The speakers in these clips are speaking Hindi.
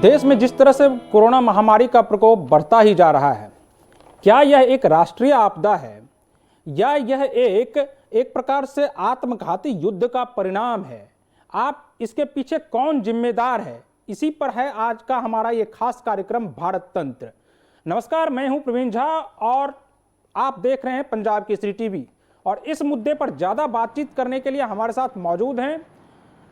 देश में जिस तरह से कोरोना महामारी का प्रकोप बढ़ता ही जा रहा है, क्या यह एक राष्ट्रीय आपदा है या यह एक प्रकार से आत्मघाती युद्ध का परिणाम है? आप इसके पीछे कौन जिम्मेदार है? इसी पर है आज का हमारा ये खास कार्यक्रम भारत तंत्र। नमस्कार, मैं हूं प्रवीण झा और आप देख रहे हैं पंजाब केसरी टीवी। और इस मुद्दे पर ज़्यादा बातचीत करने के लिए हमारे साथ मौजूद हैं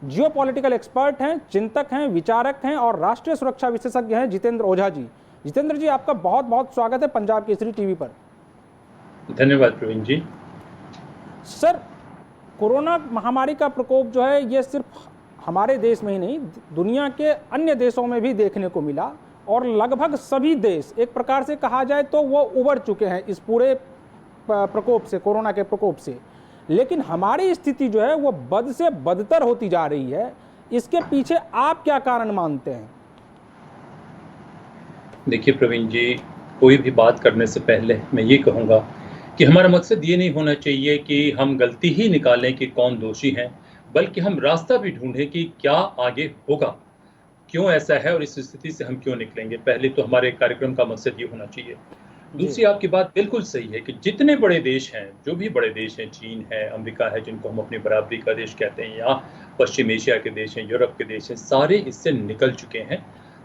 जियोपॉलिटिकल एक्सपर्ट हैं, चिंतक हैं, विचारक हैं और राष्ट्रीय सुरक्षा विशेषज्ञ हैं जितेंद्र ओझा जी। जितेंद्र जी, आपका बहुत बहुत स्वागत है पंजाब केसरी टीवी पर। धन्यवाद प्रवीण जी। सर, कोरोना महामारी का प्रकोप जो है ये सिर्फ हमारे देश में ही नहीं, दुनिया के अन्य देशों में भी देखने को मिला और लगभग सभी देश एक प्रकार से कहा जाए तो वो उबर चुके हैं इस पूरे प्रकोप से, कोरोना के प्रकोप से। लेकिन हमारी स्थिति जो है वो बद से बदतर होती जा रही है। इसके पीछे आप क्या कारण मानते हैं? देखिए प्रवीण जी, कोई भी बात करने से पहले मैं ये कहूँगा कि हमारा मकसद ये नहीं होना चाहिए कि हम गलती ही निकालें कि कौन दोषी हैं, बल्कि हम रास्ता भी ढूंढें कि क्या आगे होगा, क्यों ऐसा है और इस स्थिति से हम क्यों निकलेंगे। पहले तो हमारे कार्यक्रम का मकसद ये होना चाहिए। दूसरी, आपकी बात बिल्कुल सही है कि जितने बड़े देश हैं, जो भी बड़े देश हैं, चीन है, अमेरिका है जिनको हम अपनी बराबरी का देश कहते हैं, या पश्चिम एशिया के देश हैं, यूरोप के देश हैं, सारे इससे निकल चुके हैं।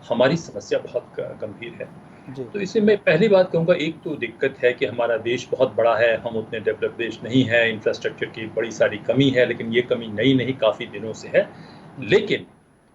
हमारी समस्या बहुत गंभीर है। तो इसमें मैं पहली बात कहूँगा, एक तो दिक्कत है कि हमारा देश बहुत बड़ा है, हम उतने डेवलप देश नहीं है, इंफ्रास्ट्रक्चर की बड़ी सारी कमी है, लेकिन ये कमी नई नहीं, काफ़ी दिनों से है। लेकिन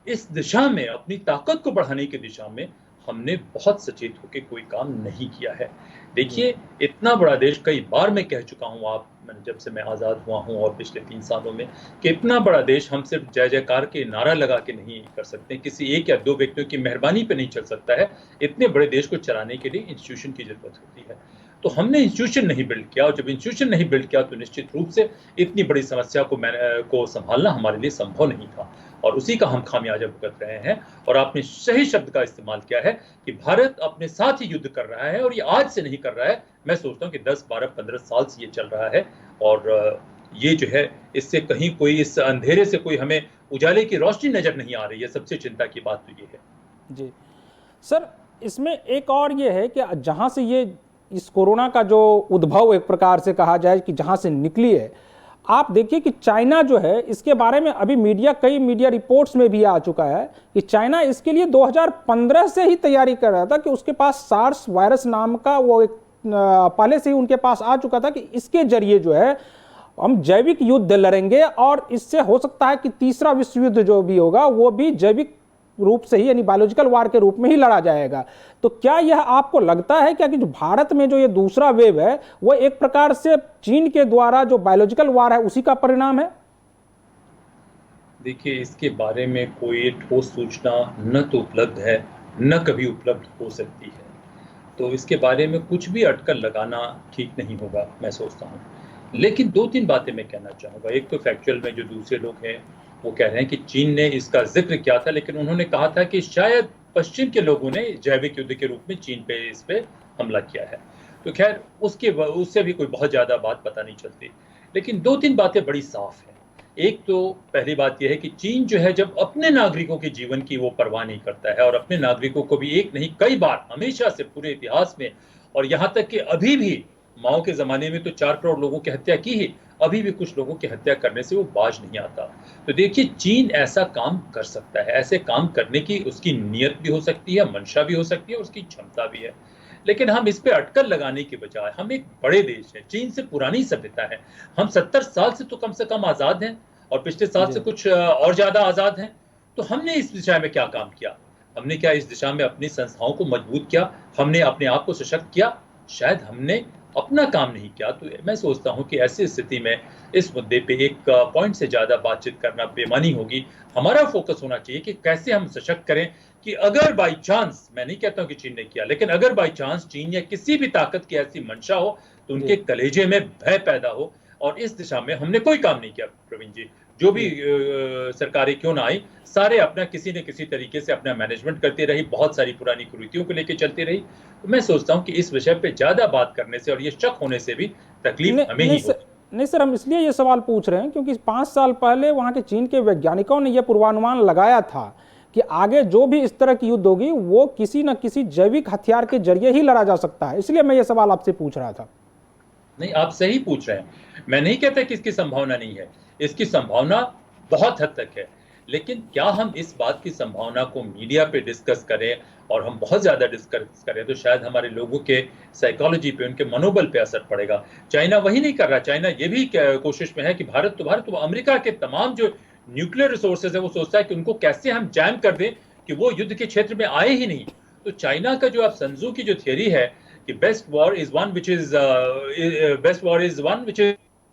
इस दिशा में, अपनी ताकत को बढ़ाने की दिशा में हमने बहुत सचेत होकर कोई काम नहीं किया है। देखिए, इतना बड़ा देश, कई बार मैं कह चुका हूँ, मैंने जब से मैं आज़ाद हुआ हूँ और पिछले 3 सालों में, कि इतना बड़ा देश हम सिर्फ जय जयकार के नारा लगा के नहीं कर सकते, किसी एक या दो व्यक्तियों की मेहरबानी पे नहीं चल सकता है। इतने बड़े देश को चलाने के लिए इंस्टीट्यूशन की जरूरत होती है। तो हमने इंस्टीट्यूशन नहीं बिल्ड किया, और जब इंस्टीट्यूशन नहीं बिल्ड किया तो निश्चित रूप से इतनी बड़ी समस्या को संभालना हमारे लिए संभव नहीं था, और उसी का हम खामियाजा भुगत रहे हैं। और आपने सही शब्द का इस्तेमाल किया है कि भारत अपने साथ ही युद्ध कर रहा है, और ये आज से नहीं कर रहा है। मैं सोचता हूँ कि 10, 12, 15 साल से ये चल रहा है, और ये जो है, इससे कहीं कोई, इस अंधेरे से कोई हमें उजाले की रोशनी नजर नहीं आ रही है। सबसे चिंता की बात तो ये है। जी सर, इसमें एक और ये है कि जहाँ से ये इस कोरोना का जो उद्भव एक प्रकार से कहा जाए कि जहाँ से निकली है, आप देखिए कि चाइना जो है, इसके बारे में अभी कई मीडिया रिपोर्ट्स में भी आ चुका है कि चाइना इसके लिए 2015 से ही तैयारी कर रहा था कि उसके पास सार्स वायरस नाम का वो एक पहले से ही उनके पास आ चुका था कि इसके जरिए जो है हम जैविक युद्ध लड़ेंगे, और इससे हो सकता है कि तीसरा विश्व युद्ध जो भी होगा वो भी जैविक रूप से ही, यानी बायोलॉजिकल वार के रूप में ही लड़ा जाएगा। तो क्या यह आपको लगता है क्या कि जो भारत में जो ये दूसरा वेव है वो एक प्रकार से चीन के द्वारा जो बायोलॉजिकल वार है उसी का परिणाम है? देखिए, इसके बारे में कोई ठोस सूचना न तो उपलब्ध है, न कभी उपलब्ध हो सकती है। तो इसके बारे में कुछ भी अटकल लगाना ठीक नहीं होगा, मैं सोचता हूँ। लेकिन 2-3 बातें मैं कहना चाहूँगा। एक तो फैक्चुअल में जो दूसरे लोग हैं वो कह रहे हैं कि चीन ने इसका जिक्र किया था, लेकिन उन्होंने कहा था कि शायद पश्चिम के लोगों ने जैविक युद्ध के रूप में चीन पे, इस पे हमला किया है। तो खैर, उससे भी कोई बहुत ज़्यादा बात पता नहीं चलती। लेकिन 2-3 बातें बड़ी साफ हैं। एक तो पहली बात यह है कि चीन जो है, जब अपने नागरिकों के जीवन की वो परवाह नहीं करता है, और अपने नागरिकों को भी एक नहीं कई बार, हमेशा से पूरे इतिहास में, और यहाँ तक कि अभी भी, माओ के ज़माने में तो 4 करोड़ लोगों की हत्या की ही, अभी भी कुछ लोगों की हत्या करने से वो बाज नहीं आता। तो देखिए, चीन ऐसा काम कर सकता है, ऐसे काम करने की उसकी नीयत भी हो सकती है, मंशा भी हो सकती है, और उसकी क्षमता भी है। लेकिन हम इस पे अटकल लगाने के बजाय, हम एक बड़े देश हैं, चीन से पुरानी सभ्यता है, हम 70 साल से तो कम से कम आज़ाद हैं, और पिछले साल से कुछ और ज़्यादा आज़ाद हैं। तो हमने इस दिशा में क्या काम किया? हमने क्या इस दिशा में अपनी संस्थाओं को मजबूत किया? हमने अपने आप को सशक्त किया? शायद हमने अपना काम नहीं किया। तो मैं सोचता हूं कि ऐसी स्थिति में इस मुद्दे पे एक पॉइंट से ज़्यादा बातचीत करना बेमानी होगी। हमारा फोकस होना चाहिए कि कैसे हम सशक्त करें कि अगर बाई चांस, मैं नहीं कहता हूं कि चीन ने किया, लेकिन अगर बाई चांस चीन या किसी भी ताकत की ऐसी मंशा हो तो उनके कलेजे में भय पैदा हो। और इस दिशा में हमने कोई काम नहीं किया प्रवीण जी। जो भी सरकारें क्यों ना आई, सारे अपना किसी न किसी तरीके से अपना मैनेजमेंट करती रही, बहुत सारी पुरानी कुरीतियों को लेकर चलती रही। तो मैं सोचता हूं कि इस विषय पे ज्यादा बात करने से और ये शक होने से भी तकलीफ हमें ही होगी। नहीं सर, हम इसलिए ये सवाल पूछ रहे हैं क्योंकि 5 साल पहले वहाँ के चीन के वैज्ञानिकों ने यह पूर्वानुमान लगाया था कि आगे जो भी इस तरह की युद्ध होगी वो किसी न किसी जैविक हथियार के जरिए ही लड़ा जा सकता है। इसलिए मैं ये सवाल आपसे पूछ रहा था। नहीं, आप सही पूछ रहे हैं। मैं नहीं कहता कि इसकी संभावना नहीं है, इसकी संभावना बहुत हद तक है। लेकिन क्या हम इस बात की संभावना को मीडिया पे डिस्कस करें और हम बहुत ज़्यादा डिस्कस करें तो शायद हमारे लोगों के साइकोलॉजी पे, उनके मनोबल पे असर पड़ेगा। चाइना वही नहीं कर रहा। चाइना ये भी कोशिश में है कि भारत तो अमेरिका के तमाम जो न्यूक्लियर रिसोर्सेज है वो सोचता है कि उनको कैसे हम जैम कर दें कि वो युद्ध के क्षेत्र में आए ही नहीं। तो चाइना का जो आप संजू की जो थियरी है कि best war is one which is,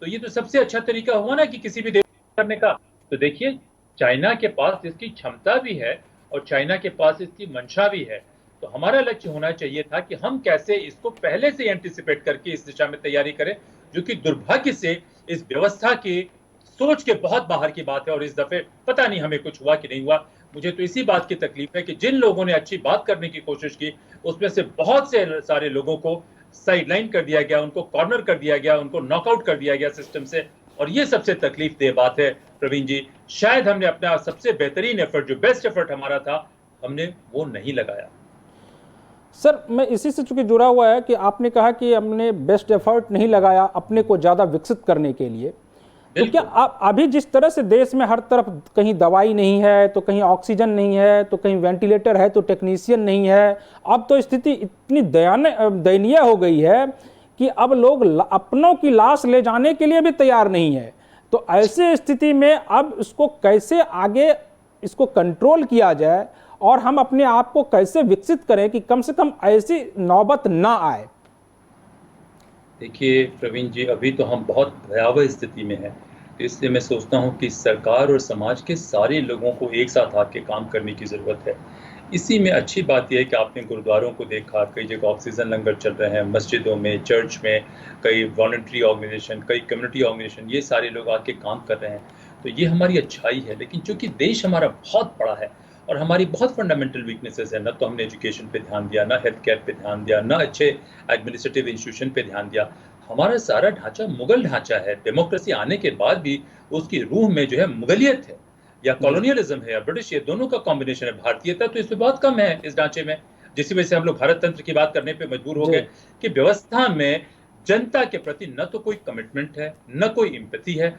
तो ये तो सबसे अच्छा तरीका हुआ ना कि किसी भी देश करने का। तो देखिए, चाइना के पास इसकी क्षमता भी है और चाइना के पास इसकी मंशा भी है। तो हमारा लक्ष्य होना चाहिए था कि हम कैसे इसको पहले से एंटिसिपेट करके इस दिशा में तैयारी करें, जो कि दुर्भाग्य से इस व्यवस्था की सोच के बहुत बाहर की बात है। और इस दफे पता नहीं हमें कुछ हुआ कि नहीं हुआ। मुझे तो इसी बात की तकलीफ है कि जिन लोगों ने अच्छी बात करने की कोशिश की उसमें से बहुत से सारे लोगों को साइडलाइन कर दिया गया, उनको कॉर्नर कर दिया गया, उनको नॉकआउट कर दिया गया सिस्टम से। और ये सबसे तकलीफ देह बात है प्रवीण जी। शायद हमने अपना सबसे बेहतरीन एफर्ट, जो बेस्ट एफर्ट हमारा था, हमने वो नहीं लगाया। सर, मैं इसी से चूंकि जुड़ा हुआ है कि आपने कहा कि हमने बेस्ट एफर्ट नहीं लगाया अपने को ज़्यादा विकसित करने के लिए। तो क्या आप अभी जिस तरह से देश में हर तरफ कहीं दवाई नहीं है तो कहीं ऑक्सीजन नहीं है तो कहीं वेंटिलेटर है तो टेक्नीशियन नहीं है, अब तो स्थिति इतनी दयनीय हो गई है कि अब लोग अपनों की लाश ले जाने के लिए भी तैयार नहीं है। तो ऐसे स्थिति में अब इसको कैसे आगे इसको कंट्रोल किया जाए और हम अपने आप को कैसे विकसित करें कि कम से कम ऐसी नौबत ना आए? देखिए प्रवीण जी, अभी तो हम बहुत भयावह स्थिति में हैं। तो इसलिए मैं सोचता हूँ कि सरकार और समाज के सारे लोगों को एक साथ आके काम करने की ज़रूरत है। इसी में अच्छी बात यह है कि आपने गुरुद्वारों को देखा, कई जगह ऑक्सीजन लंगर चल रहे हैं, मस्जिदों में, चर्च में, कई वॉलंटरी ऑर्गेनाइजेशन, कई कम्युनिटी ऑर्गेनाइजेशन, ये सारे लोग आके काम कर रहे हैं। तो ये हमारी अच्छाई है। लेकिन चूंकि देश हमारा बहुत बड़ा है और हमारी बहुत फंडामेंटल वीकनेसेस है, ना तो हमने एजुकेशन पे ध्यान दिया, ना हेल्थ केयर पे ध्यान दिया, ना अच्छे एडमिनिस्ट्रेटिव इंस्टीट्यूशन पे ध्यान दिया। हमारा सारा ढांचा मुगल ढांचा है। डेमोक्रेसी आने के बाद भी उसकी रूह में जो है मुगलियत है या कॉलोनियलिज्म है या ब्रिटिश, ये दोनों का कॉम्बिनेशन है। भारतीयता तो इसमें बहुत कम है इस ढांचे में, जिसकी वजह से हम लोग भारत तंत्र की बात करने पे मजबूर हो गए कि व्यवस्था में जनता के प्रति न तो कोई कमिटमेंट है, न कोई इम्पैथी है।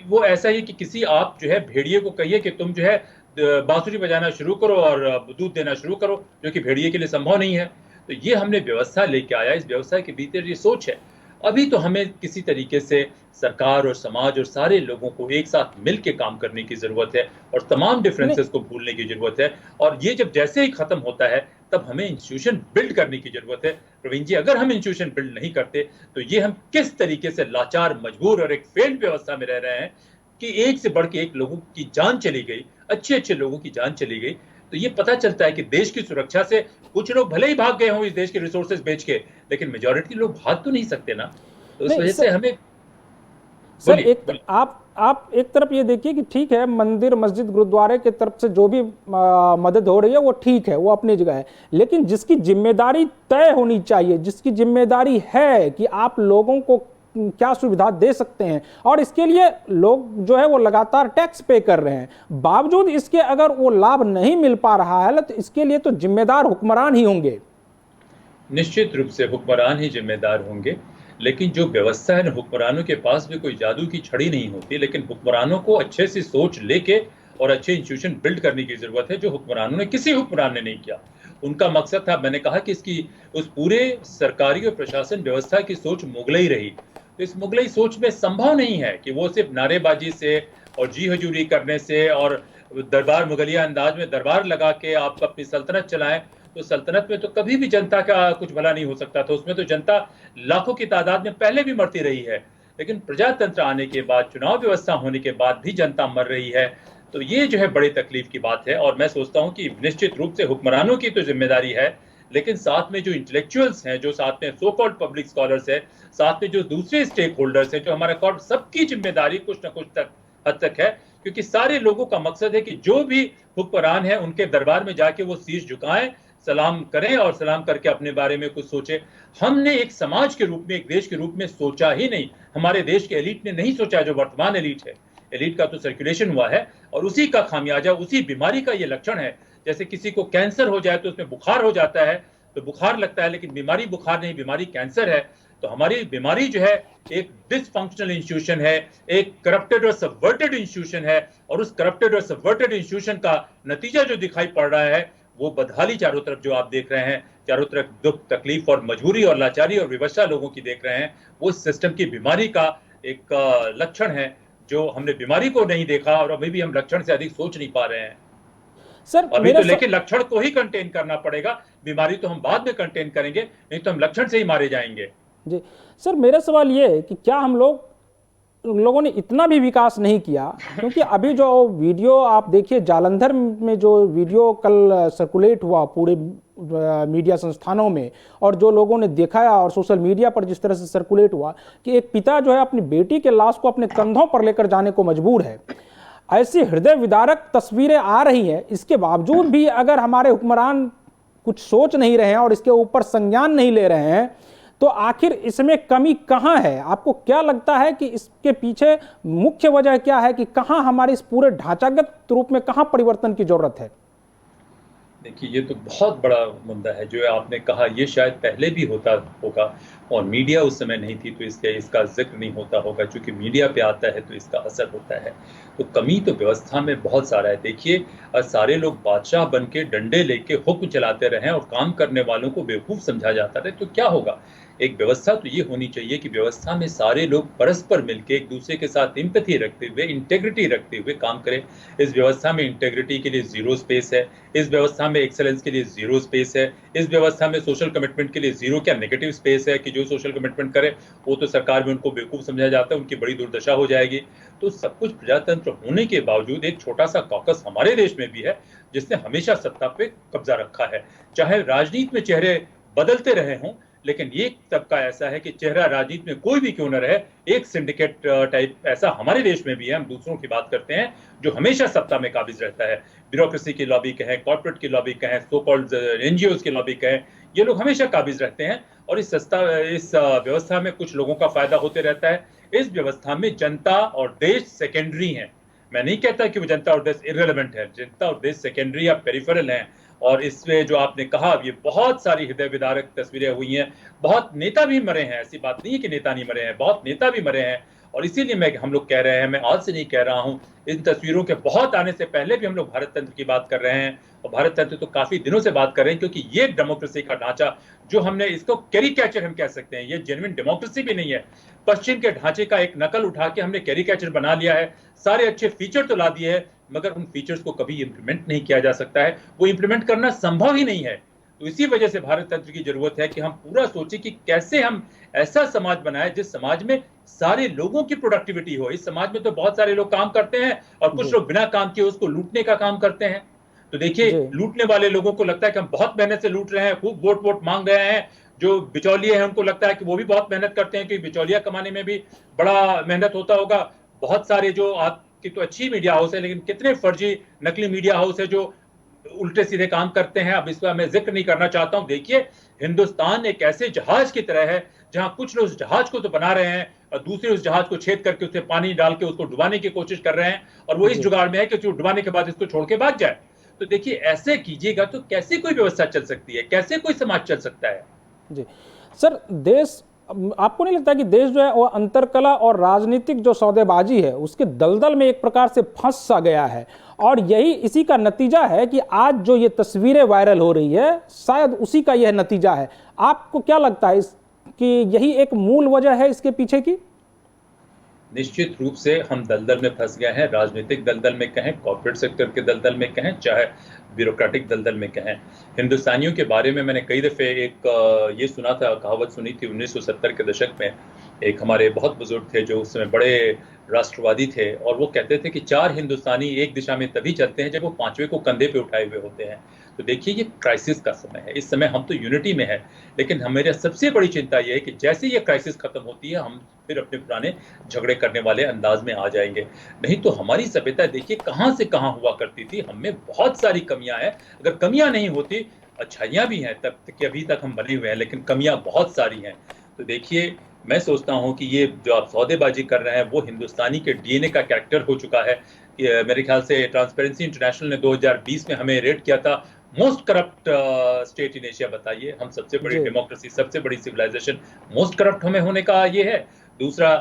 वो ऐसा ही कि किसी आप जो है भेड़िए को कहिए कि तुम जो है बांसुरी बजाना शुरू करो और दूध देना शुरू करो, जो कि भेड़िए के लिए संभव नहीं है। तो ये हमने व्यवस्था लेके आया, इस व्यवस्था के भीतर ये सोच है। अभी तो हमें किसी तरीके से सरकार और समाज और सारे लोगों को एक साथ मिल के काम करने की जरूरत है और तमाम डिफरेंसेस को भूलने की जरूरत है। और ये जब जैसे ही खत्म होता है तब हमें इंस्टीट्यूशन बिल्ड करने की जरूरत है। प्रवीण जी, अगर हम इंस्टीट्यूशन बिल्ड नहीं करते तो ये हम किस तरीके से लाचार, मजबूर और एक फेल्ड व्यवस्था में रह रहे हैं कि एक से बढ़ के एक लोगों की जान चली गई, अच्छे अच्छे लोगों की जान चली गई। तो ये पता चलता है कि देश की सुरक्षा से कुछ लोग भले ही भाग गए हों इस देश के रिसोर्सेज बेच के, लेकिन मेजॉरिटी लोग भाग तो नहीं सकते ना। तो इस वजह से हमें सर आप एक तरफ ये देखिए कि ठीक है, मंदिर, मस्जिद, गुरुद्वारे की तरफ से जो भी मदद हो रही है वो ठीक है, वो अपनी जगह है। लेकिन जिसकी जिम्मेदारी तय होनी चाहिए, जिसकी जिम्मेदारी है कि आप लोगों को क्या सुविधा दे सकते हैं, और इसके लिए लोग जो है वो लगातार टैक्स पे कर रहे हैं, बावजूद इसके अगर वो लाभ नहीं मिल पा रहा है तो इसके लिए तो जिम्मेदार हुक्मरान ही होंगे। निश्चित रूप से हुक्मरान ही जिम्मेदार होंगे। लेकिन जो व्यवस्था है ना, हुक्मरानों के पास भी कोई जादू की छड़ी नहीं होती। लेकिन हुक्मरानों को अच्छे से सोच लेके और अच्छे इंस्टीट्यूशन बिल्ड करने की जरूरत है, जो हुक्मरानों ने, किसी हुक्मरान ने नहीं किया। उनका मकसद था, मैंने कहा कि इसकी उस पूरे सरकारी और प्रशासन व्यवस्था की सोच मुगलई रही। तो इस मुगलई सोच में संभव नहीं है कि वो सिर्फ नारेबाजी से और जी हजूरी करने से और दरबार, मुगलिया अंदाज में दरबार लगा के आप अपनी सल्तनत चलाएं। तो सल्तनत में तो कभी भी जनता का कुछ भला नहीं हो सकता था। उसमें तो जनता लाखों की तादाद में पहले भी मरती रही है। लेकिन प्रजातंत्र आने के बाद, चुनाव व्यवस्था होने के बाद भी जनता मर रही है। तो ये जो है बड़ी तकलीफ की बात है। और मैं सोचता हूँ कि निश्चित रूप से हुक्मरानों की तो जिम्मेदारी है, लेकिन साथ में जो इंटेलेक्चुअल्स हैं, जो साथ में सो कॉल्ड पब्लिक स्कॉलर्स है, साथ में जो दूसरे स्टेक होल्डर्स हैं, जो हमारा कॉर्प, सबकी जिम्मेदारी कुछ ना कुछ हद तक है। क्योंकि सारे लोगों का मकसद है कि जो भी हुक्मरान है उनके दरबार में जाके वो शीश झुकाएं, सलाम करें और सलाम करके अपने बारे में कुछ सोचे। हमने एक समाज के रूप में, एक देश के रूप में सोचा ही नहीं। हमारे देश के एलीट ने नहीं सोचा, जो वर्तमान एलीट है। एलीट का तो सर्कुलेशन हुआ है, और उसी का खामियाजा, उसी बीमारी का ये लक्षण है। जैसे किसी को कैंसर हो जाए तो उसमें बुखार हो जाता है, तो बुखार लगता है, लेकिन बीमारी बुखार नहीं, बीमारी कैंसर है। तो हमारी बीमारी जो है एक डिसफंक्शनल इंस्टीट्यूशन है, एक करप्टेड और सबवर्टेड इंस्टीट्यूशन है, और उस करप्टेड और सबवर्टेड इंस्टीट्यूशन का नतीजा जो दिखाई पड़ रहा है वो बदहाली चारों तरफ जो आप देख रहे हैं, चारों तरफ दुख, तकलीफ और मजबूरी और लाचारी और विवशता लोगों की देख रहे हैं, वो सिस्टम की बीमारी का एक लक्षण है, जो हमने बीमारी को नहीं देखा और अभी भी हम लक्षण से अधिक सोच नहीं पा रहे हैं सर। अभी। तो लेकिन लक्षण को ही कंटेन करना पड़ेगा, बीमारी तो हम बाद में कंटेन करेंगे, नहीं तो हम लक्षण से ही मारे जाएंगे। जी सर, मेरा सवाल ये है कि क्या हम लोगों ने इतना भी विकास नहीं किया? क्योंकि अभी जो वीडियो आप देखिए, जालंधर में जो वीडियो कल सर्कुलेट हुआ पूरे मीडिया संस्थानों में, और जो लोगों ने दिखाया और सोशल मीडिया पर जिस तरह से सर्कुलेट हुआ कि एक पिता जो है अपनी बेटी के लाश को अपने कंधों पर लेकर जाने को मजबूर है, ऐसी हृदय विदारक तस्वीरें आ रही हैं। इसके बावजूद भी अगर हमारे हुक्मरान कुछ सोच नहीं रहे हैं और इसके ऊपर संज्ञान नहीं ले रहे हैं, तो आखिर इसमें कमी कहां है? आपको क्या लगता है कि इसके पीछे मुख्य वजह क्या है, कि कहां हमारे इस पूरे ढांचागत रूप में कहां परिवर्तन की जरूरत है? देखिए, ये तो बहुत बड़ा मुद्दा है जो आपने कहा, ये शायद पहले भी होता होगा और मीडिया उस समय नहीं थी, तो इसलिए इसका जिक्र नहीं होता होगा। क्योंकि मीडिया पे आता है तो इसका असर होता है। तो कमी तो व्यवस्था में बहुत सारा है। देखिए, सारे लोग बादशाह बन के डंडे लेके हुक्म चलाते रहे और काम करने वालों को बेवकूफ़ समझा जाता रहे, तो क्या होगा? एक व्यवस्था तो ये होनी चाहिए कि व्यवस्था में सारे लोग परस्पर मिलके एक दूसरे के साथ एम्पैथी रखते हुए, इंटेग्रिटी रखते हुए काम करें। इस व्यवस्था में इंटेग्रिटी के लिए जीरो स्पेस है, इस व्यवस्था में एक्सेलेंस के लिए जीरो स्पेस है, इस व्यवस्था में सोशल कमिटमेंट के लिए जीरो क्या नेगेटिव स्पेस है कि जो सोशल कमिटमेंट करे वो तो सरकार में उनको बेवकूफ़ समझा जाता है, उनकी बड़ी दुर्दशा हो जाएगी। तो सब कुछ प्रजातंत्र होने के बावजूद एक छोटा सा कॉकस हमारे देश में भी है जिसने हमेशा सत्ता पे कब्जा रखा है। चाहे राजनीति में चेहरे बदलते रहे हों, लेकिन ये तबका ऐसा है कि चेहरा राजनीति में कोई भी क्यों न रहे, एक सिंडिकेट टाइप ऐसा हमारे देश में भी है। हम दूसरों की बात करते हैं जो हमेशा सत्ता में काबिज रहता है। ब्यूरोक्रेसी की लॉबी कहें, कॉर्पोरेट की लॉबी कहें, सो कॉल्ड एनजीओ की लॉबी कहें, ये लोग हमेशा काबिज रहते हैं और इस व्यवस्था में कुछ लोगों का फायदा होते रहता है। इस व्यवस्था में जनता और देश सेकेंडरी हैं। मैं नहीं कहता कि वो जनता और देश इररिलेवेंट है, जनता और देश सेकेंडरी या पेरिफेरल हैं। और इसमें जो आपने कहा, ये बहुत सारी हृदय विदारक तस्वीरें हुई हैं। बहुत नेता भी मरे हैं, ऐसी बात नहीं है कि नेता नहीं मरे हैं, बहुत नेता भी मरे हैं। और इसीलिए हम लोग कह रहे हैं, मैं आज से नहीं कह रहा हूं, इन तस्वीरों के बहुत आने से पहले भी हम लोग भारत तंत्र की बात कर रहे हैं। और भारत तंत्र तो काफी दिनों से बात कर रहे हैं, क्योंकि ये डेमोक्रेसी का ढांचा जो हमने, इसको कैरिकेचर हम कह सकते हैं, ये जेन्युइन डेमोक्रेसी भी नहीं है। पश्चिम के ढांचे का एक नकल उठा के हमने कैरिकेचर बना लिया है। सारे अच्छे फीचर तो ला दिए हैं, मगर उन फीचर्स को कभी इंप्लीमेंट नहीं किया जा सकता है, वो इंप्लीमेंट करना संभव ही नहीं है। तो इसी वजह से भारत तंत्र की जरूरत है कि हम पूरा सोचें कि कैसे हम ऐसा समाज बनाए जिस समाज में सारे लोगों की प्रोडक्टिविटी हो। इस समाज में तो बहुत सारे लोग काम करते हैं और कुछ लोग बिना काम किए उसको लूटने का काम करते हैं। तो देखिए, लूटने वाले लोगों को लगता है कि हम बहुत मेहनत से लूट रहे हैं, खूब वोट मांग रहे हैं। जो बिचौलिए हैं उनको लगता है कि वो भी बहुत मेहनत करते हैं, क्योंकि बिचौलिया कमाने में भी बड़ा मेहनत होता होगा। बहुत सारे जो आपकी तो अच्छी मीडिया हाउस है, लेकिन कितने फर्जी नकली मीडिया हाउस है जो उल्टे सीधे काम करते हैं। अब इसका मैं जिक्र नहीं करना चाहता हूं। देखिए, हिंदुस्तान एक ऐसे जहाज की तरह है जहां कुछ लोग उस जहाज को तो बना रहे हैं और दूसरे उस जहाज को छेद करके उसमें पानी डाल के उसको डुबाने की कोशिश कर रहे हैं, और वो इस जुगाड़ में है कि डुबाने के बाद इसको छोड़ के भाग जाए। तो देखिए, ऐसे कीजिएगा तो कैसे कोई व्यवस्था चल सकती है, कैसे कोई समाज चल सकता है? जी सर, देश, आपको नहीं लगता कि देश जो है वो अंतरकला और राजनीतिक जो सौदेबाजी है उसके दलदल में एक प्रकार से फंस सा गया है, और यही इसी का नतीजा है कि आज जो ये तस्वीरें वायरल हो रही है, शायद उसी का यह नतीजा है। आपको क्या लगता है कि यही एक मूल वजह है इसके पीछे की? निश्चित रूप से हम दलदल में फंस गए हैं, राजनीतिक दलदल में कहें, कॉर्पोरेट सेक्टर के दलदल में कहें, चाहे ब्यूरोक्रेटिक दलदल में कहें। हिंदुस्तानियों के बारे में मैंने कई दफ़े एक ये सुना था, कहावत सुनी थी 1970 के दशक में। एक हमारे बहुत बुजुर्ग थे जो उस समय बड़े राष्ट्रवादी थे, और वो कहते थे कि 4 हिंदुस्तानी एक दिशा में तभी चलते हैं जब वो 5वें को कंधे पे उठाए हुए होते हैं। तो देखिए, ये क्राइसिस का समय है। इस समय हम तो यूनिटी में है, लेकिन हमारी सबसे बड़ी चिंता ये है कि जैसे ये क्राइसिस खत्म होती है, हम फिर अपने पुराने झगड़े करने वाले अंदाज में आ जाएंगे। नहीं तो हमारी सभ्यता देखिए कहाँ से कहाँ हुआ करती थी। हमें बहुत सारी कमियां हैं। अगर कमियां नहीं होती, अच्छाइयां भी हैं, तब कि अभी तक हम बने हुए हैं, लेकिन कमियां बहुत सारी हैं। तो देखिए, मैं सोचता हूं कि ये जो आप सौदेबाजी कर रहे हैं वो हिंदुस्तानी के डीएनए का कैरेक्टर हो चुका है। मेरे ख्याल से ट्रांसपेरेंसी इंटरनेशनल ने 2020 में हमें रेट किया था most corrupt state in Asia. बताइए, हम सबसे बड़ी जी डेमोक्रेसी, सबसे बड़ी सिविलाइजेशन, मोस्ट करप्ट हमें होने का ये है। दूसरा,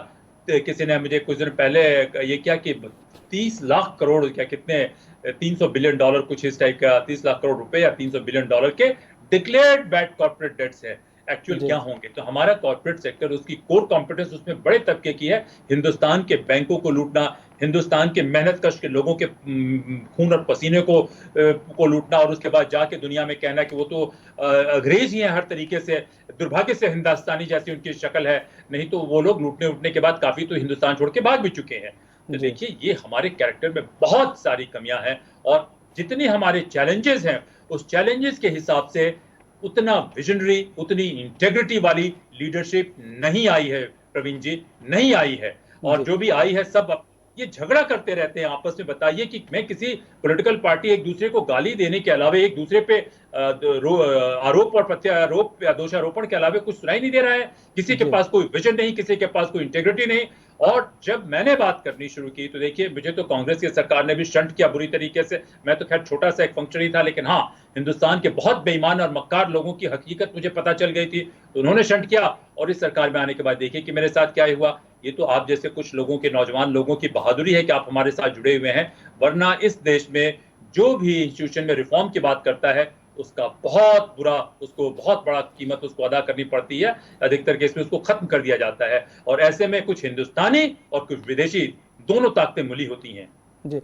किसी ने मुझे कुछ दिन पहले ये किया कि 30 लाख करोड़ क्या कितने 300 बिलियन डॉलर कुछ इस टाइप का, 30 लाख करोड़ रुपए या 300 बिलियन डॉलर के डिक्लेयर्ड बैड कॉर्पोरेट डेट्स है। एक्चुअल जी क्या होंगे? तो हमारा कॉर्पोरेट सेक्टर, उसकी कोर कॉम्पिटेंस उसमें बड़े तबके की है। हिंदुस्तान के बैंकों को लूटना, हिंदुस्तान के मेहनत कश के लोगों के खून और पसीने को लूटना, और उसके बाद जाके दुनिया में कहना कि वो तो अंग्रेज ही हैं हर तरीके से। दुर्भाग्य से हिंदुस्तानी जैसी उनकी शक्ल है, नहीं तो वो लोग लूटने उठने के बाद काफी तो हिंदुस्तान छोड़ के भाग भी चुके हैं। तो जी देखिए, ये हमारे कैरेक्टर में बहुत सारी कमियां हैं, और जितने हमारे चैलेंजेस हैं उस चैलेंजेस के हिसाब से उतना विजनरी, उतनी इंटेग्रिटी वाली लीडरशिप नहीं आई है प्रवीण जी, नहीं आई है। और जी जो भी आई है सब ये झगड़ा करते रहते हैं आपस में। बताइए कि मैं किसी पॉलिटिकल पार्टी एक दूसरे को गाली देने के अलावा, एक दूसरे पे आरोप और प्रत्यारोप या दोषारोपण के अलावा कुछ सुनाई नहीं दे रहा है। किसी के जी पास कोई विजन नहीं, किसी के पास कोई इंटेग्रिटी नहीं। और जब मैंने बात करनी शुरू की तो देखिए, मुझे तो कांग्रेस की सरकार ने भी शंट किया बुरी तरीके से। मैं तो खैर छोटा सा एक फंक्शनरी था, लेकिन हाँ, हिंदुस्तान के बहुत बेईमान और मक्कार लोगों की हकीकत मुझे पता चल गई थी, तो उन्होंने शंट किया। और इस सरकार में आने के बाद देखिए कि मेरे साथ क्या हुआ। ये तो आप जैसे कुछ लोगों के, नौजवान लोगों की बहादुरी है कि आप हमारे साथ जुड़े हुए हैं, वरना इस देश में जो भी इंस्टीट्यूशन में रिफॉर्म की बात करता है उसका उसको बहुत बड़ा कीमत उसको अदा करनी पड़ती है। अधिकतर केस में उसको खत्म कर दिया जाता है, और ऐसे में कुछ हिंदुस्तानी और कुछ विदेशी दोनों ताकतें मिली होती हैं। जी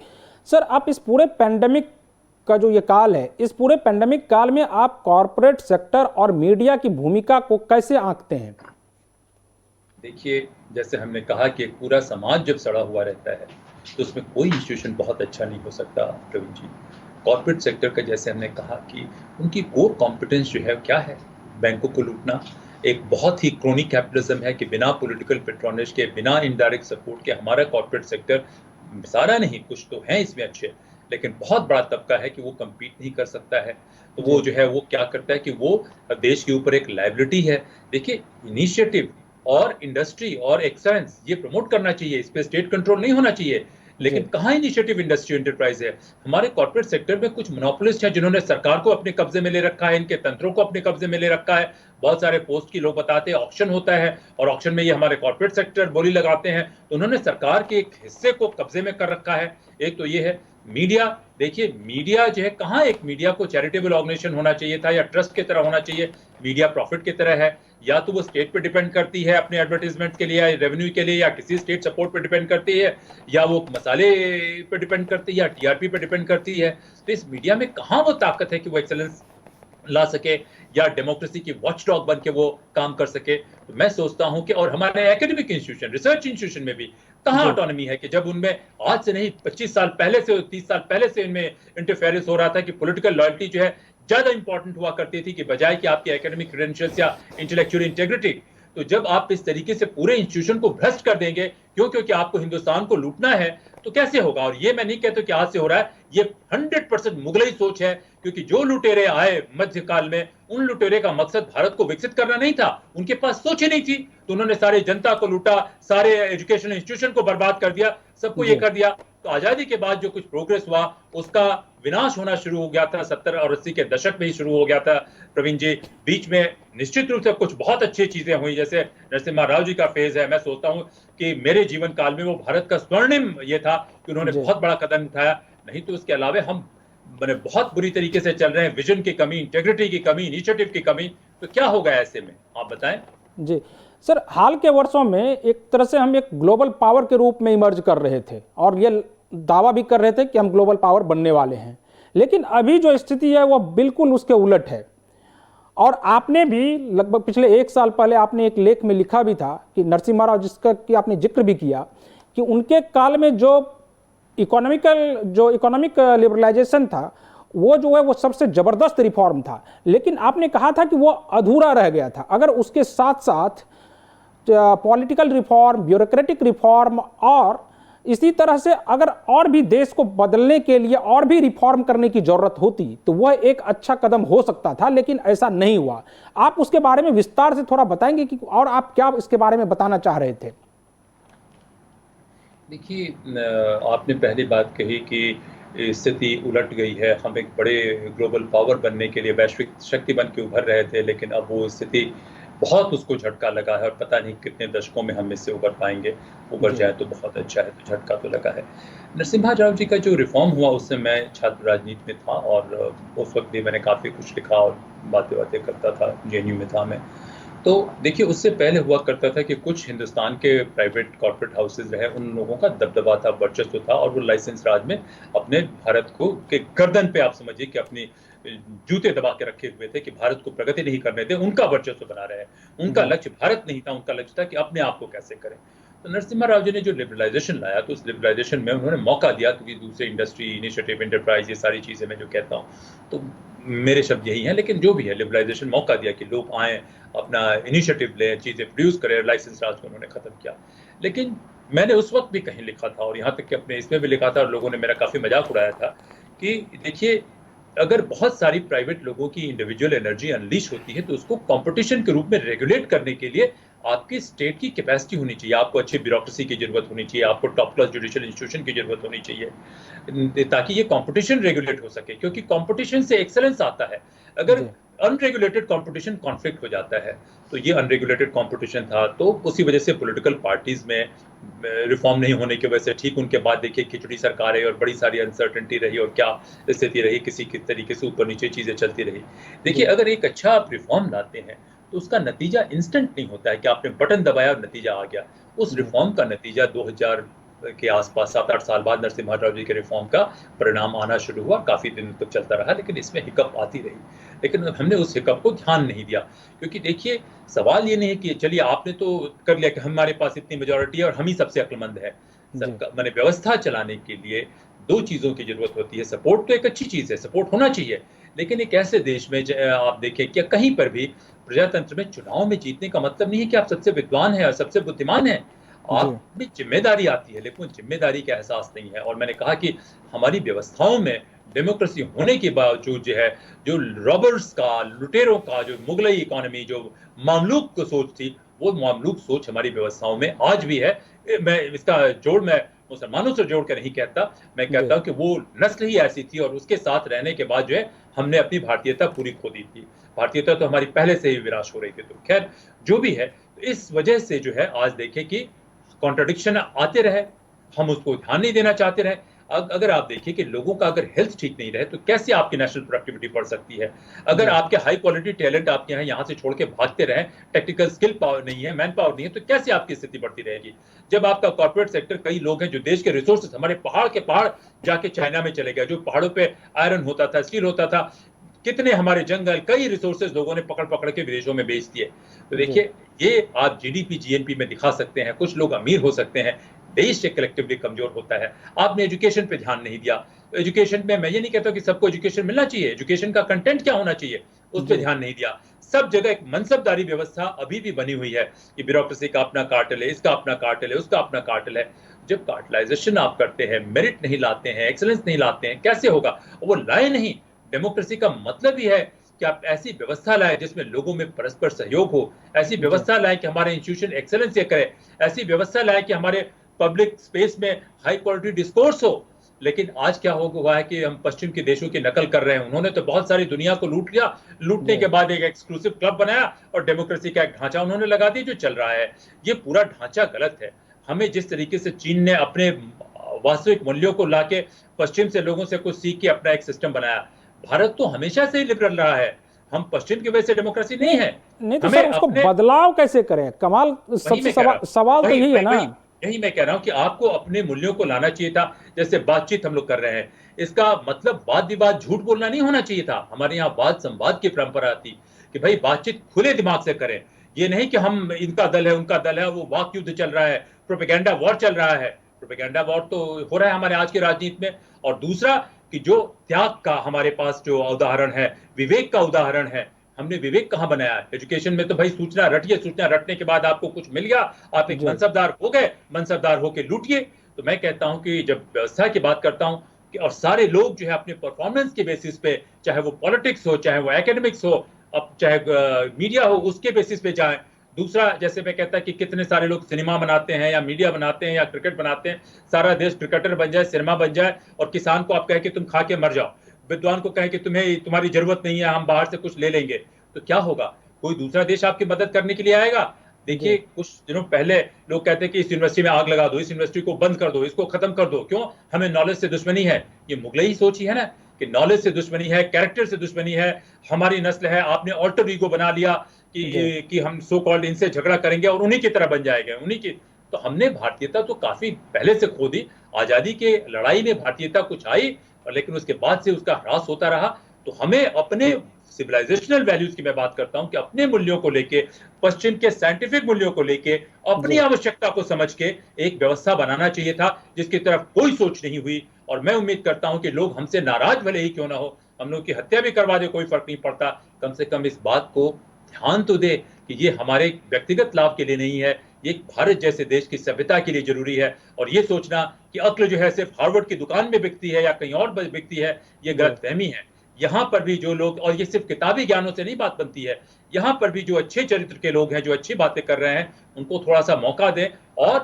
सर, आप इस पूरे पेंडेमिक का जो ये काल है, इस पूरे पेंडेमिक काल में आप कॉरपोरेट सेक्टर और मीडिया की भूमिका को कैसे आंकते हैं? देखिए, जैसे हमने कहा कि एक पूरा समाज जब सड़ा हुआ रहता है तो उसमें कोई इंस्टीट्यूशन बहुत अच्छा नहीं हो सकता प्रवीण जी। कॉर्पोरेट सेक्टर का, जैसे हमने कहा कि उनकी कोर कॉम्पिटेंस जो है क्या है? बैंकों को लूटना। एक बहुत ही क्रोनिक कैपिटलिज्म है कि बिना पॉलिटिकल पेट्रोनेज के, बिना इनडायरेक्ट सपोर्ट के हमारा कॉर्पोरेट सेक्टर, सारा नहीं, कुछ तो हैं इसमें अच्छे, लेकिन बहुत बड़ा तबका है कि वो कम्पीट नहीं कर सकता है। तो वो जो है वो क्या करता है कि वो देश के ऊपर एक लायबिलिटी है। देखिए, इनिशिएटिव और इंडस्ट्री और एक्सेलेंस ये प्रमोट करना चाहिए, इस पे स्टेट कंट्रोल नहीं होना चाहिए। लेकिन कहाँ इनिशिएटिव, इंडस्ट्री, एंटरप्राइज है? हमारे कॉर्पोरेट सेक्टर में कुछ मोनोपोलिस्ट हैं जिन्होंने सरकार को अपने कब्जे में ले रखा है, इनके तंत्रों को अपने कब्जे में ले रखा है। बहुत सारे पोस्ट की लोग बताते हैं ऑक्शन होता है, और ऑक्शन में ये हमारे कॉर्पोरेट सेक्टर बोली लगाते हैं, तो उन्होंने सरकार के एक हिस्से को कब्जे में कर रखा है। एक तो ये है। मीडिया, देखिए मीडिया जो है, कहाँ एक मीडिया को चैरिटेबल ऑर्गेनाइजेशन होना चाहिए था या ट्रस्ट की तरह होना चाहिए? मीडिया प्रॉफिट की तरह है। या तो वो स्टेट पे डिपेंड करती है अपने एडवर्टाइजमेंट के लिए या रेवेन्यू के लिए, या किसी स्टेट सपोर्ट पे डिपेंड करती है, या वो मसाले पे डिपेंड करती है, या टीआरपी पे डिपेंड करती है। तो इस मीडिया में कहाँ वो ताकत है कि वो एक्सेलेंस ला सके या डेमोक्रेसी की वॉचडॉग बन के वो काम कर सके? तो मैं सोचता हूं कि, और हमारे एकेडमिक इंस्टीट्यूशन, रिसर्च इंस्टीट्यूशन में भी कहाँ ऑटोनॉमी है कि जब उनमें आज से नहीं 25 साल पहले से, 30 साल पहले से इनमें इंटरफेरेंस हो रहा था कि पॉलिटिकल लॉयल्टी जो है ज्यादा इंपॉर्टेंट हुआ करती थी कि बजाय कि आपके एकेडमिक क्रेडेंशियल्स या इंटेलेक्चुअल इंटेग्रिटी। तो जब आप इस तरीके से पूरे इंस्टीट्यूशन को भ्रष्ट कर देंगे क्योंकि आपको हिंदुस्तान को लूटना है, तो कैसे होगा? और ये मैं नहीं कहता कि आज से हो रहा है, ये 100% मुगलई सोच है, क्योंकि जो लुटेरे आए मध्यकाल में, उन लुटेरे का मकसद भारत को विकसित करना नहीं था, उनके पास सोच ही नहीं थी। तो उन्होंने सारी जनता को लूटा, सारे एजुकेशनल इंस्टीट्यूशन को बर्बाद कर दिया, सबको ये कर दिया। तो आजादी के बाद जो कुछ प्रोग्रेस हुआ उसका विनाश होना शुरू हो गया था 70 और 80 के दशक में ही शुरू हो गया था प्रवीण जी। बीच में निश्चित रूप से कुछ बहुत अच्छी चीजें हुई, जैसे नरसिम्हा राव जी का फेज है। मैं सोचता हूं कि मेरे जीवन काल में वो भारत का स्वर्णिम ये था कि उन्होंने बहुत बड़ा कदम उठाया। नहीं तो उसके अलावा हम बहुत बुरी तरीके से चल रहे हैं, विजन की कमी, इंटेग्रिटी की कमी, इनिशिएटिव की कमी। तो क्या होगा ऐसे में, आप बताएं। जी सर, हाल के वर्षों में एक तरह से हम एक ग्लोबल पावर के रूप में इमर्ज कर रहे थे और ये दावा भी कर रहे थे कि हम ग्लोबल पावर बनने वाले हैं, लेकिन अभी जो स्थिति है वो बिल्कुल उसके उलट है। और आपने भी लगभग पिछले 1 साल पहले आपने एक लेख में लिखा भी था कि नरसिम्हा राव, जिसका कि आपने जिक्र भी किया, कि उनके काल में जो इकोनॉमिक लिबरलाइजेशन था वो जो है वो सबसे ज़बरदस्त रिफॉर्म था, लेकिन आपने कहा था कि वो अधूरा रह गया था। अगर उसके साथ साथ पॉलिटिकल रिफॉर्म, ब्यूरोक्रेटिक रिफॉर्म और इसी तरह से अगर और भी देश को बदलने के लिए और भी रिफॉर्म करने की जरूरत होती तो वह एक अच्छा कदम हो सकता था, लेकिन ऐसा नहीं हुआ। आप उसके बारे में विस्तार से थोड़ा बताएंगे कि और आप क्या इसके बारे में बताना चाह रहे थे? देखिए, आपने पहली बात कही कि स्थिति उलट गई है। हम एक बड़े ग्लोबल पावर बनने के लिए वैश्विक शक्ति बन के उभर रहे थे, लेकिन अब वो स्थिति बहुत उसको झटका लगा है और पता नहीं कितने दशकों में हम इससे उभर पाएंगे। उभर जाए तो बहुत अच्छा है, तो झटका तो लगा है। नरसिम्हा राव जी का जो रिफॉर्म हुआ उससे मैं छात्र राजनीति में था और उस वक्त भी मैंने काफ़ी कुछ लिखा और बातें करता था। जेएनयू में था मैं। तो देखिए, उससे पहले हुआ करता था कि कुछ हिंदुस्तान के प्राइवेट कॉर्पोरेट हाउसेज रहे, उन लोगों का दबदबा था, वर्चस्व था और वो लाइसेंस राज में अपने भारत को के गर्दन पे आप समझिए कि अपनी जूते दबा के रखे हुए थे कि भारत को प्रगति नहीं करने दे, उनका वर्चस्व बना रहे। उनका लक्ष्य भारत नहीं था, उनका लक्ष्य था कि अपने आप को कैसे करें। तो नरसिम्हा राव जी ने जो लिबरलाइजेशन लाया, तो उस लिबरलाइजेशन में उन्होंने मौका दिया, क्योंकि दूसरे इंडस्ट्री, इनिशिएटिव, एंटरप्राइज, ये सारी चीज़ें मैं जो कहता हूँ, तो मेरे शब्द यही हैं, लेकिन जो भी है, लिबरलाइजेशन मौका दिया कि लोग आएँ, अपना इनिशिएटिव लें, चीज़ें प्रोड्यूस करें। लाइसेंस राज को उन्होंने ख़त्म किया। लेकिन मैंने उस वक्त भी कहीं लिखा था और यहाँ तक कि अपने इसमें भी लिखा था और लोगों ने मेरा काफ़ी मजाक उड़ाया था कि देखिए, अगर बहुत सारी प्राइवेट लोगों की इंडिविजुअल एनर्जी अनलीश होती है, तो उसको कंपटीशन के रूप में रेगुलेट करने के लिए आपकी स्टेट की कैपेसिटी होनी चाहिए, आपको अच्छी ब्यूरोक्रेसी की जरूरत होनी चाहिए, आपको टॉप क्लास जुडिशियल इंस्टीट्यूशन की जरूरत होनी चाहिए, ताकि ये कंपटीशन रेगुलेट हो सके, क्योंकि कंपटीशन से एक्सेलेंस आता है। अगर अनरेगुलेटेड कंपटीशन कॉन्फ्लिक्ट हो जाता है, तो ये अनरेगुलेटेड कंपटीशन था, तो उसी वजह से पॉलिटिकल पार्टीज में रिफॉर्म नहीं होने की वजह से ठीक उनके बाद देखिए खिचड़ी सरकार है और बड़ी सारी अनसर्टेनिटी रही और क्या स्थिति रही, किसी के तरीके से ऊपर नीचे चीजें चलती रही। देखिए, अगर एक अच्छा आप रिफॉर्म लाते हैं तो उसका नतीजा इंस्टेंट नहीं होता है कि आपने बटन दबाया और नतीजा आ गया। उस रिफॉर्म का नतीजा 2000 के आसपास 7-8 साल बाद नरसिम्हा राव जी के रिफॉर्म का परिणाम आना शुरू हुआ। काफ़ी दिन तक चलता रहा, लेकिन इसमें हिकअप आती रही। लेकिन हमने उस हिकअप को ध्यान नहीं दिया, क्योंकि देखिए, सवाल ये नहीं है कि चलिए आपने तो कर लिया कि हमारे पास इतनी मेजॉरिटी है और हम ही सबसे अक्लमंद है। मैंने व्यवस्था चलाने के लिए दो चीज़ों की जरूरत होती है। सपोर्ट तो एक अच्छी चीज़ है, सपोर्ट होना चाहिए, लेकिन एक ऐसे देश में आप देखें कि कहीं पर भी प्रजातंत्र में चुनाव में जीतने का मतलब नहीं है कि आप सबसे विद्वान हैं और सबसे बुद्धिमान हैं। आप में जिम्मेदारी आती है, लेकिन जिम्मेदारी का एहसास नहीं है। और मैंने कहा कि हमारी व्यवस्थाओं में डेमोक्रेसी होने के बावजूद जो है, जो रॉबर्स का, लुटेरों का, जो मुगलई इकोनॉमी, जो मामलूक को सोच थी, वो मामलूक सोच हमारी व्यवस्थाओं में आज भी है। मैं इसका जोड़ मैं मुसलमानों से जोड़ कर नहीं कहता, मैं कहता हूँ कि वो नस्ल ही ऐसी थी और उसके साथ रहने के बाद जो है हमने अपनी भारतीयता पूरी खो दी थी। भारतीयता तो हमारी पहले से ही विनाश हो रही थी। तो खैर जो भी है, तो इस वजह से जो है आज देखें कि कॉन्ट्रडिक्शन आते रहे, हम उसको ध्यान नहीं देना चाहते रहे। अगर आप देखिए कि लोगों का अगर हेल्थ ठीक नहीं रहे तो कैसे आपकी नेशनल प्रोडक्टिविटी बढ़ सकती है? अगर आपके हाई क्वालिटी टैलेंट आपके यहाँ से छोड़ के भागते रहे, टेक्निकल स्किल पावर नहीं है, मैन पावर नहीं है, तो कैसे आपकी स्थिति बढ़ती रहेगी? जब आपका कॉर्पोरेट सेक्टर, कई लोग हैं जो देश के रिसोर्सेज, हमारे पहाड़ के पहाड़ जाके चाइना में चले गए, जो पहाड़ों पे आयरन होता था, स्टील होता था, कितने हमारे जंगल, कई रिसोर्सेज लोगों ने पकड़ पकड़ के विदेशों में बेच दिए। तो देखिए, ये आप जीडीपी जीएनपी में दिखा सकते हैं, कुछ लोग अमीर हो सकते हैं, देश से कलेक्टिवली कमजोर होता है। आपने एजुकेशन पे ध्यान नहीं दिया। एजुकेशन में मैं ये नहीं कहता कि सबको एजुकेशन मिलना चाहिए, एजुकेशन का कंटेंट क्या होना चाहिए, उस पर ध्यान नहीं दिया। सब जगह एक मनसबदारी व्यवस्था अभी भी बनी हुई है कि ब्यूरोक्रेसी का अपना कार्टेल है, इसका अपना कार्टेल है, उसका अपना कार्टेल है। जब कार्टलाइजेशन आप करते हैं, मेरिट नहीं लाते हैं, एक्सेलेंस नहीं लाते हैं, कैसे होगा? वो लाए नहीं। डेमोक्रेसी का मतलब ही है कि आप ऐसी व्यवस्था लाए जिसमें लोगों में परस्पर सहयोग हो, ऐसी व्यवस्था लाए कि हमारे इंस्टीट्यूशन एक्सेलेंस ये करे, ऐसी व्यवस्था लाए कि हमारे पब्लिक स्पेस में हाई क्वालिटी डिस्कोर्स हो। लेकिन आज क्या हो हुआ है कि हम पश्चिम के देशों की नकल कर रहे हैं। उन्होंने तो बहुत सारी दुनिया को लूट लिया, लूटने के बाद एक एक्सक्लूसिव क्लब बनाया और डेमोक्रेसी का एक ढांचा उन्होंने लगा दिया जो चल रहा है। ये पूरा ढांचा गलत है। हमें जिस तरीके से चीन ने अपने वास्तविक मूल्यों को लाके पश्चिम से लोगों से कुछ सीख के अपना एक सिस्टम बनाया, भारत तो हमेशा से ही लिबरल रहा है। हम पश्चिम की वजह से डेमोक्रेसी नहीं है। नहीं तो सर उसको बदलाव कैसे करें? कमाल सबसे सवाल तो यही है ना। यही मैं कह रहा हूं कि आपको अपने मूल्यों को लाना चाहिए था। जैसे बातचीत हम लोग कर रहे हैं, इसका मतलब वाद विवाद झूठ बोलना नहीं होना चाहिए था। हमारे यहाँ वाद संवाद की परंपरा थी कि भाई बातचीत खुले दिमाग से करें। ये नहीं कि हम इनका दल है उनका दल है, वो वाक युद्ध चल रहा है, प्रोपेगेंडा वॉर चल रहा है। प्रोपेगेंडा वॉर तो हो रहा है हमारे आज की राजनीति में। और दूसरा कि जो त्याग का हमारे पास जो उदाहरण है, विवेक का उदाहरण है, हमने विवेक कहां बनाया? एजुकेशन में तो भाई सूचना रटिए, सूचना रटने के बाद आपको कुछ मिल गया, आप एक मनसबदार हो गए, मनसबदार होके लूटिए। तो मैं कहता हूं कि जब व्यवस्था की बात करता हूं कि और सारे लोग जो है अपने परफॉर्मेंस के बेसिस पे, चाहे वो पॉलिटिक्स हो, चाहे वो एकेडमिक्स हो, अब चाहे मीडिया हो, उसके बेसिस पे जाए। दूसरा, जैसे मैं कहता कि कितने सारे लोग सिनेमा बनाते हैं या मीडिया बनाते हैं या क्रिकेट बनाते हैं, सारा देश क्रिकेटर बन जाए, सिनेमा बन जाए, और किसान को आप कहें कि तुम खा के मर जाओ, विद्वान को कहें कि तुम्हारी जरूरत नहीं है, हम बाहर से कुछ ले लेंगे, तो क्या होगा? कोई दूसरा देश आपकी मदद करने के लिए आएगा? देखिए, कुछ दिनों पहले लोग कहते हैं कि इस यूनिवर्सिटी में आग लगा दो, इस यूनिवर्सिटी को बंद कर दो, इसको खत्म कर दो। क्यों? हमें नॉलेज से दुश्मनी है। ये मुगलई सोच ही है ना, कि नॉलेज से दुश्मनी है, कैरेक्टर से दुश्मनी है, हमारी नस्ल है, आपने ऑल्टर ईगो बना लिया कि हम सो कॉल्ड इनसे झगड़ा करेंगे और उन्हीं की तरह बन जाएंगे, उन्हीं की। तो हमने भारतीयता तो काफी पहले से खो दी। आजादी के लड़ाई में भारतीयता कुछ आई, और लेकिन उसके बाद से उसका ह्रास होता रहा। तो हमें अपने सिविलाइजेशनल वैल्यूज की मैं बात करता हूं कि अपने मूल्यों को लेके, पश्चिम के साइंटिफिक मूल्यों को लेके, अपनी आवश्यकता को समझ के एक व्यवस्था बनाना चाहिए था जिसकी तरफ कोई सोच नहीं हुई। और मैं उम्मीद करता हूं कि लोग हमसे नाराज भले ही क्यों ना हो, हम लोग की हत्या भी करवा दे, कोई फर्क नहीं पड़ता, कम से कम इस बात को ध्यान तो दे कि ये हमारे व्यक्तिगत लाभ के लिए नहीं है, ये भारत जैसे देश की सभ्यता के लिए जरूरी है। और ये सोचना कि अक्ल जो है सिर्फ हार्वर्ड की दुकान में बिकती है या कहीं और बिकती है, ये गलतफहमी है। यहाँ पर भी जो लोग, और ये सिर्फ किताबी ज्ञानों से नहीं बात बनती है, यहाँ पर भी जो अच्छे चरित्र के लोग हैं, जो अच्छी बातें कर रहे हैं, उनको थोड़ा सा मौका दें। और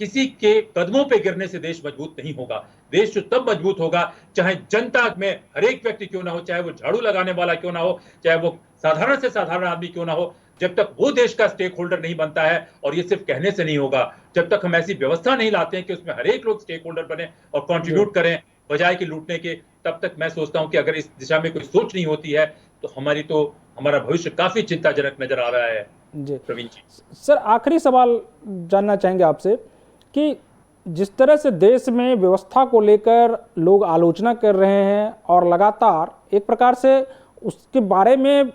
किसी के कदमों पे गिरने से देश मजबूत नहीं होगा। देश जो तब मजबूत होगा, चाहे जनता में हर एक व्यक्ति क्यों ना हो, चाहे वो झाड़ू लगाने वाला क्यों ना हो, चाहे वो साधारण से साधारण आदमी क्यों ना हो, जब तक वो देश का स्टेक होल्डर नहीं बनता है, और ये सिर्फ कहने से नहीं होगा, जब तक हम ऐसी व्यवस्था नहीं लाते हैं कि उसमें हर एक लोग स्टेक होल्डर बने और कंट्रीब्यूट करें बजाय कि लूटने के, तब तक मैं सोचता हूं कि अगर इस दिशा में कोई सोच नहीं होती है तो हमारा भविष्य काफी चिंताजनक नजर आ रहा है। जी प्रवीण जी, सर, आखिरी सवाल जानना चाहेंगे आपसे कि जिस तरह से देश में व्यवस्था को लेकर लोग आलोचना कर रहे हैं और लगातार एक प्रकार से उसके बारे में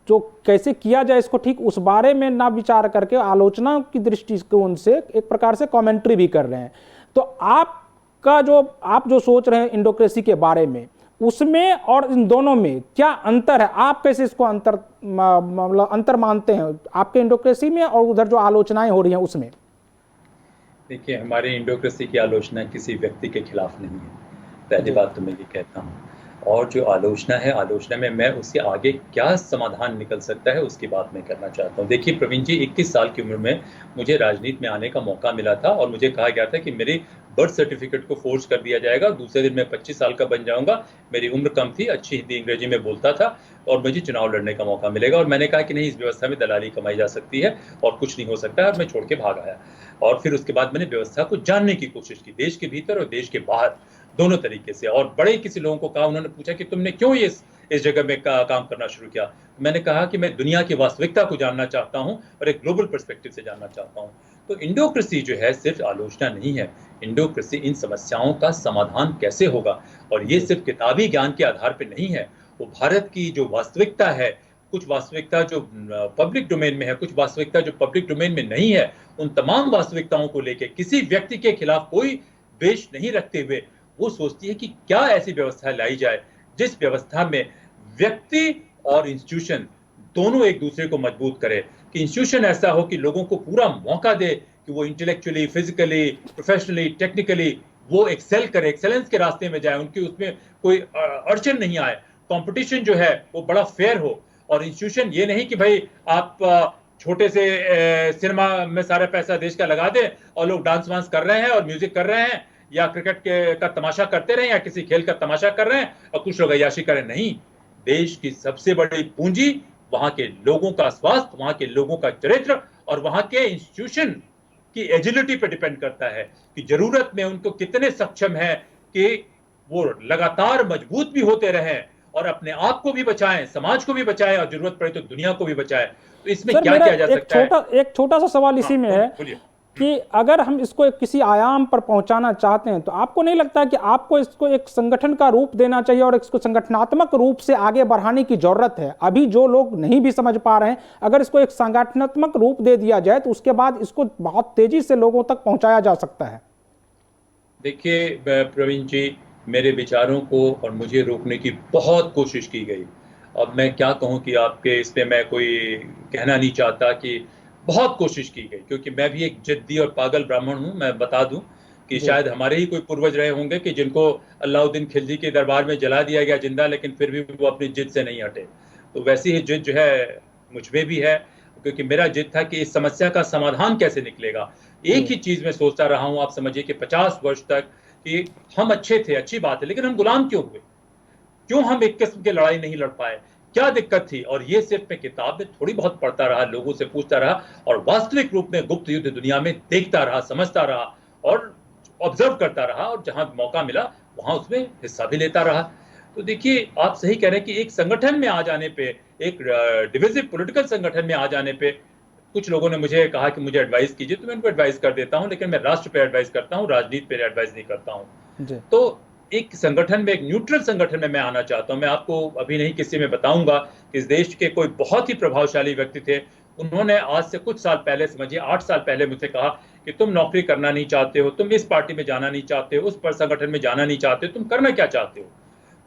जो कैसे किया जाए इसको ठीक, उस बारे में ना विचार करके आलोचना की दृष्टिकोण से एक प्रकार से कमेंट्री भी कर रहे हैं, तो आप जो सोच रहे हैं इंडोक्रेसी के बारे में, उसमें और इन दोनों में क्या अंतर है? आप कैसे इसको अंतर मानते हैं आपके इंडोक्रेसी में और उधर जो आलोचनाएं हो रही हैं उसमें? देखिए, हमारे इंडोक्रेसी की आलोचना किसी व्यक्ति के खिलाफ नहीं है, पहली बात तो मैं ये कहता हूँ। और जो आलोचना है, आलोचना में मैं उससे आगे क्या समाधान निकल सकता है उसकी बात मैं करना चाहता हूँ। देखिए प्रवीण जी, 21 साल की उम्र में मुझे राजनीति में आने का मौका मिला था, और मुझे कहा गया था कि मेरी बर्थ सर्टिफिकेट को फोर्ज कर दिया जाएगा, दूसरे दिन मैं 25 साल का बन जाऊंगा। मेरी उम्र कम थी, अच्छी हिंदी अंग्रेजी में बोलता था, और मुझे चुनाव लड़ने का मौका मिलेगा। और मैंने कहा कि नहीं, इस व्यवस्था में दलाली कमाई जा सकती है और कुछ नहीं हो सकता है, और मैं छोड़ के भाग आया। और फिर उसके बाद मैंने व्यवस्था को जानने की कोशिश की, देश के भीतर और देश के बाहर दोनों तरीके से। और बड़े किसी लोगों को कहा, उन्होंने पूछा कि तुमने क्यों इस जगह में काम करना शुरू किया? मैंने कहा कि मैं दुनिया की वास्तविकता को जानना चाहता हूं और एक ग्लोबल पर्सपेक्टिव से जानना चाहता हूं। तो इंडोक्रेसी जो है सिर्फ आलोचना नहीं है, इंडोक्रेसी इन समस्याओं का समाधान कैसे होगा, और ये सिर्फ किताबी ज्ञान के आधार पर नहीं है। वो भारत की जो वास्तविकता है, कुछ वास्तविकता जो पब्लिक डोमेन में है, कुछ वास्तविकता जो पब्लिक डोमेन में नहीं है, उन तमाम वास्तविकताओं को लेकर किसी व्यक्ति के खिलाफ कोई द्वेष नहीं रखते हुए वो सोचती है कि क्या ऐसी व्यवस्था लाई जाए जिस व्यवस्था में व्यक्ति और इंस्टीट्यूशन दोनों एक दूसरे को मजबूत करे, कि इंस्टीट्यूशन ऐसा हो कि लोगों को पूरा मौका दे कि वो इंटेलेक्चुअली, फिजिकली, प्रोफेशनली, टेक्निकली वो एक्सेल करे, एक्सेलेंस के रास्ते में जाए, उनकी उसमें कोई अड़चन नहीं आए, कंपटीशन जो है वो बड़ा फेयर हो। और इंस्टीट्यूशन ये नहीं कि भाई आप छोटे से सिनेमा में सारा पैसा देश का लगा दे और लोग डांस वांस कर रहे हैं और म्यूजिक कर रहे हैं या क्रिकेट का तमाशा करते रहे या किसी खेल का तमाशा कर रहे हैं और कुछ लोग अय्याशी करें। नहीं, देश की सबसे बड़ी पूंजी वहां के लोगों का स्वास्थ्य, वहां के लोगों का चरित्र और वहां के इंस्टीट्यूशन की एजिलिटी पे डिपेंड करता है कि जरूरत में उनको कितने सक्षम है कि वो लगातार मजबूत भी होते रहें और अपने आप को भी बचाएं, समाज को भी बचाएं और जरूरत पड़े तो दुनिया को भी बचाएं। तो इसमें क्या किया जा सकता है? एक छोटा सा सवाल इसी में है कि अगर हम इसको किसी आयाम पर पहुंचाना चाहते हैं तो आपको नहीं लगता कि आपको इसको एक संगठन का रूप देना चाहिए और इसको संगठनात्मक रूप से आगे बढ़ाने की जरूरत है? अभी जो लोग नहीं भी समझ पा रहे हैं, अगर इसको एक संगठनात्मक रूप दे दिया जाए तो उसके बाद इसको बहुत तेजी से लोगों तक पहुंचाया जा सकता है। देखिए प्रवीण जी, मेरे विचारों को और मुझे रोकने की बहुत कोशिश की गई। अब मैं क्या कहूं कि आपके इस पे मैं कोई कहना नहीं चाहता कि बहुत कोशिश की गई, क्योंकि मैं भी एक जिद्दी और पागल ब्राह्मण हूं। मैं बता दूं कि शायद हमारे ही कोई पूर्वज रहे होंगे कि जिनको अलाउद्दीन खिलजी के दरबार में जला दिया गया जिंदा, लेकिन फिर भी वो अपनी जिद से नहीं हटे। तो वैसी ही जिद जो है मुझ में भी है, क्योंकि मेरा जिद था कि इस समस्या का समाधान कैसे निकलेगा। एक ही चीज में सोचता रहा हूं, आप समझिए कि 50 वर्ष तक, कि हम अच्छे थे, अच्छी बात है, लेकिन हम गुलाम क्यों हुए? क्यों हम एक किस्म की लड़ाई नहीं लड़ पाए? क्या दिक्कत थी? और ये सिर्फ मैं किताब में थोड़ी बहुत पढ़ता रहा, लोगों से पूछता रहा, और वास्तविक रूप में गुप्त युद्ध दुनिया में देखता रहा, समझता रहा और ऑब्जर्व करता रहा, और जहां मौका मिला वहां उसमें हिस्सा भी लेता रहा। तो देखिए, आप सही कह रहे हैं कि एक संगठन में आ जाने पे, एक डिविजिव पॉलिटिकल संगठन में आ जाने पे, कुछ लोगों ने मुझे कहा कि मुझे एडवाइस कीजिए, तो मैं उनको एडवाइस कर देता हूं, लेकिन मैं राष्ट्र पे एडवाइस करता हूं, राजनीति पे एडवाइस नहीं करता हूं। तो एक संगठन में, एक न्यूट्रल संगठन में मैं आना चाहता हूं। मैं आपको अभी नहीं किसी में बताऊंगा कि इस देश के कोई बहुत ही प्रभावशाली व्यक्ति थे, उन्होंने आज से कुछ साल पहले, समझिए 8 साल पहले, मुझसे कहा कि तुम नौकरी करना नहीं चाहते हो, तुम इस पार्टी में जाना नहीं चाहते हो, उस पर संगठन में जाना नहीं चाहते हो, तुम करना क्या चाहते हो?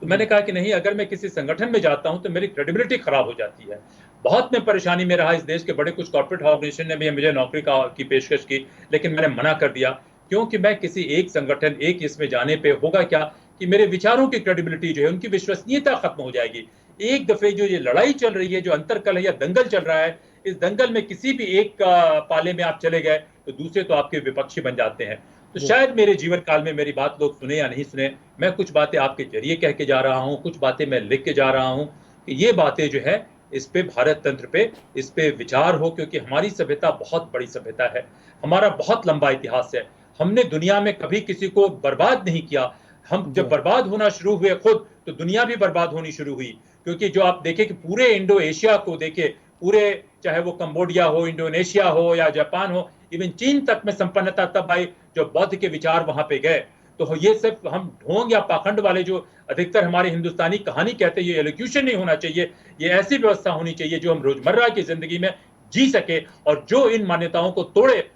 तो मैंने कहा कि नहीं, अगर मैं किसी संगठन में जाता हूं तो मेरी क्रेडिबिलिटी खराब हो जाती है। बहुत मैं परेशानी में रहा, इस देश के बड़े कुछ कॉर्पोरेट ऑर्गेनाइजेशन ने भी मुझे नौकरी की पेशकश की, लेकिन मैंने मना कर दिया, क्योंकि मैं किसी एक संगठन, एक इसमें जाने पे होगा क्या कि मेरे विचारों की क्रेडिबिलिटी जो है, उनकी विश्वसनीयता खत्म हो जाएगी। एक दफे जो ये लड़ाई चल रही है, जो अंतरकल है या दंगल चल रहा है, इस दंगल में किसी भी एक पाले में आप चले गए तो दूसरे तो आपके विपक्षी बन जाते हैं। तो शायद मेरे जीवन काल में मेरी बात लोग सुने या नहीं सुने, मैं कुछ बातें आपके जरिए कह के जा रहा हूं, कुछ बातें मैं लिख के जा रहा हूं कि ये बातें जो है, इस पे भारत तंत्र पे, इस पे विचार हो, क्योंकि हमारी सभ्यता बहुत बड़ी सभ्यता है, हमारा बहुत लंबा इतिहास है। हमने दुनिया में कभी किसी को बर्बाद नहीं किया। हम जब बर्बाद होना शुरू हुए खुद, तो दुनिया भी बर्बाद होनी शुरू हुई। क्योंकि जो आप देखें कि पूरे इंडो एशिया को देखें, पूरे, चाहे वो कंबोडिया हो, इंडोनेशिया हो या जापान हो, इवन चीन तक में संपन्नता तब आई जो बौद्ध के विचार वहां पे गए। तो ये सिर्फ हम ढोंग या पाखंड वाले जो अधिकतर हमारे हिंदुस्तानी कहानी कहते हैं, ये एलोक्यूशन नहीं होना चाहिए। ये ऐसी व्यवस्था होनी चाहिए जो हम रोजमर्रा की जिंदगी में जी सके, और जो इन मान्यताओं को तोड़े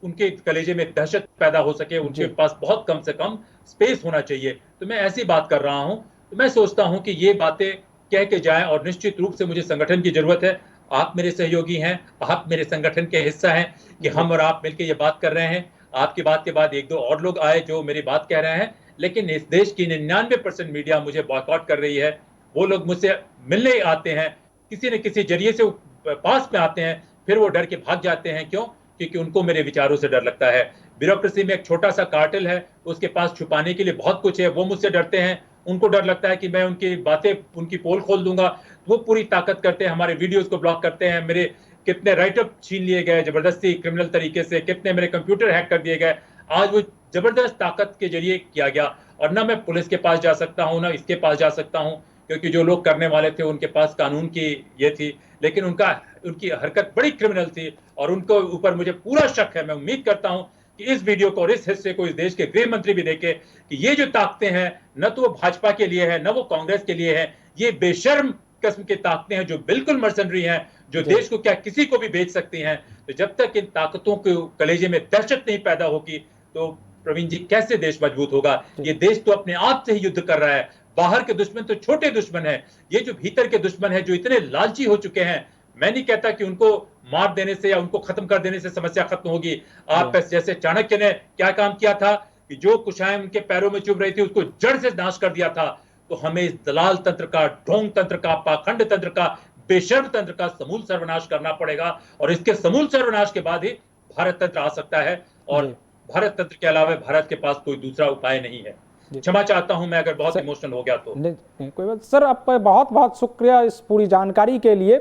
उनके कलेजे में दहशत पैदा हो सके, उनके पास बहुत कम से कम स्पेस होना चाहिए। तो मैं ऐसी बात कर रहा हूं। तो मैं सोचता हूं कि ये बातें कह के जाएं, और निश्चित रूप से मुझे संगठन की जरूरत है। आप मेरे सहयोगी हैं, आप मेरे संगठन के हिस्सा हैं, कि हम और आप मिलकर ये बात कर रहे हैं। आपकी बात के बाद 1-2 और लोग आए जो मेरी बात कह रहे हैं, लेकिन इस देश की 99% मीडिया मुझे बॉयकॉट कर रही है। वो लोग मुझसे मिलने आते हैं, किसी न किसी जरिए से पास में आते हैं, फिर वो डर के भाग जाते हैं। क्यों? क्योंकि उनको मेरे विचारों से डर लगता है। ब्यूरोक्रेसी में एक छोटा सा कार्टेल है, उसके पास छुपाने के लिए बहुत कुछ है, वो मुझसे डरते हैं। उनको डर लगता है कि मैं उनकी बातें, उनकी पोल खोल दूंगा। वो पूरी ताकत करते हैं, हमारे वीडियोस को ब्लॉक करते हैं, मेरे कितने राइटअप छीन लिए गए जबरदस्ती क्रिमिनल तरीके से, कितने मेरे कंप्यूटर हैक कर दिए गए। आज वो जबरदस्त ताकत के जरिए किया गया, और ना मैं पुलिस के पास जा सकता हूँ, ना इसके पास जा सकता हूँ, क्योंकि जो लोग करने वाले थे उनके पास कानून की ये थी, लेकिन उनकी हरकत बड़ी क्रिमिनल थी, और उनको ऊपर मुझे पूरा शक है। मैं उम्मीद करता हूं कि इस वीडियो को और इस हिस्से को इस देश के गृह मंत्री भी देखे कि ये जो ताकतें हैं, न तो वो भाजपा के लिए है, न वो कांग्रेस के लिए है। ये बेशर्म किस्म की ताकतें हैं जो बिल्कुल मर्सनरी हैं, जो देश को क्या किसी को भी बेच सकती हैं। तो जब तक इन ताकतों के कलेजे में दहशत नहीं पैदा होगी, तो प्रवीण जी, कैसे देश मजबूत होगा? ये देश तो अपने आप से ही युद्ध कर रहा है। बाहर के दुश्मन तो छोटे दुश्मन है, ये जो भीतर के दुश्मन है, जो इतने लालची हो चुके हैं, मैं नहीं कहता कि उनको मार देने से या उनको खत्म कर देने से समस्या खत्म होगी। आप जैसे चाणक्य ने क्या काम किया था कि जो कुशाएं उनके पैरों में चुभ रही थी उसको जड़ से नाश कर दिया था। तो हमें इस दलाल तंत्र का, ढोंग तंत्र का, पाखंड तंत्र का, बेशर्म तंत्र का समूल सर्वनाश करना पड़ेगा, और इसके समूल सर्वनाश के बाद ही भारत तंत्र आ सकता है। और भारत तंत्र के अलावा भारत के पास कोई दूसरा उपाय नहीं है। क्षमा चाहता हूं मैं अगर बहुत इमोशनल हो गया तो। नहीं, कोई बात सर, आपका बहुत बहुत शुक्रिया इस पूरी जानकारी के लिए।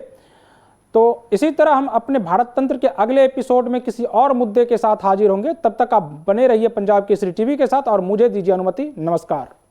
तो इसी तरह हम अपने भारत तंत्र के अगले एपिसोड में किसी और मुद्दे के साथ हाजिर होंगे। तब तक आप बने रहिए पंजाब केसरी टीवी के साथ, और मुझे दीजिए अनुमति। नमस्कार।